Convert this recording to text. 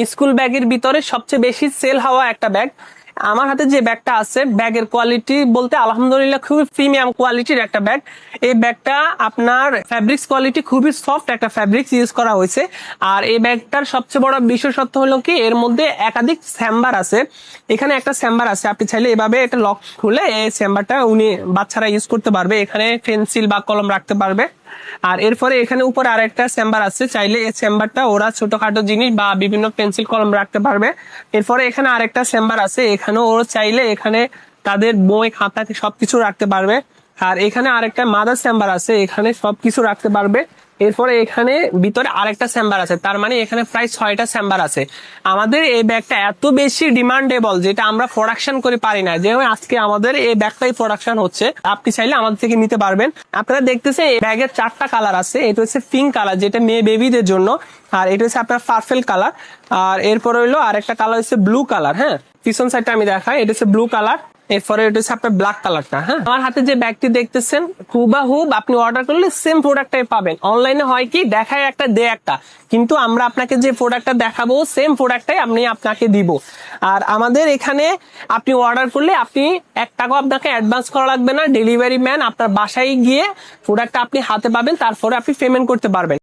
School ব্যাগের ভিতরে সবচেয়ে বেশি সেল হওয়া একটা ব্যাগ। আমার হাতে যে ব্যাগটা আছে, ব্যাগের কোয়ালিটি বলতে আলহামদুলিল্লাহ খুবই প্রিমিয়াম কোয়ালিটির একটা ব্যাগ। এই ব্যাগটা আপনার ফ্যাব্রিক্স কোয়ালিটি খুবই সফট একটা ফ্যাব্রিক্স ইউজ করা হয়েছে। আর এই ব্যাগটার সবচেয়ে বড় বিশেষত্ব হলো কি, এর মধ্যে একাধিক চেম্বার আছে। এখানে একটা চেম্বার আছে, আপনি চাইলে এভাবে একটা লক খুলে এই চেম্বারটা বাচ্চারা ইউজ করতে পারবে। এখানে পেন্সিল বা কলম রাখতে পারবে। আর এরপরে এখানে উপরে আরেকটা চেম্বার আছে, চাইলে এই চেম্বারটা ওরা ছোটখাটো জিনিস বা বিভিন্ন পেন্সিল কলম রাখতে পারবে। এরপরে এখানে আরেকটা চেম্বার আছে, এখানে ওরা চাইলে এখানে তাদের বই খাতা সবকিছু রাখতে পারবে। আর এখানে আরেকটা মাদার চেম্বার আছে, এখানে সবকিছু রাখতে পারবে। এরপরে এখানে ভিতরে আরেকটা চেম্বার আছে, তার মানে এখানে প্রায় 6টা চেম্বার আছে। আমাদের এই ব্যাগটা এত বেশি ডিমান্ডেবল যেটা আমরা প্রোডাকশন করে পারি না, যেমন আজকে আমাদের এই ব্যাগটাই প্রোডাকশন হচ্ছে। আপনি চাইলে আমাদের থেকে নিতে পারবেন। আপনারা দেখতেছেন এই ব্যাগের 4টা কালার আছে। এটা হচ্ছে পিঙ্ক কালার, যেটা মেয়ে বেবিদের জন্য। আর এটা হচ্ছে আপনার পার্পল কালার। আর এরপরে হইলো আরেকটা কালার হচ্ছে ব্লু কালার। হ্যাঁ, পিছন সাইডটা আমি দেখাই, এটা হচ্ছে ব্লু কালার। এরপরে এটা হচ্ছে আপনার ব্ল্যাক কালারটা। হ্যাঁ, আমার হাতে যে ব্যাগটি দেখতেছেন হুবাহুব আপনি অর্ডার করলে সেম প্রোডাক্টটাই পাবেন। অনলাইনে হয় কি, দেখায় একটা দে একটা, কিন্তু আমরা আপনাকে যে প্রোডাক্টটা দেখাবো সেম প্রোডাক্টটাই আপনাকে দিব। আর আমাদের এখানে আপনি অর্ডার করলে আপনি 1 টাকাও আপনাকে অ্যাডভান্স করা লাগবে না। ডেলিভারি ম্যান আপনার বাসায় গিয়ে প্রোডাক্টটা আপনি হাতে পাবেন, তারপরে আপনি পেমেন্ট করতে পারবেন।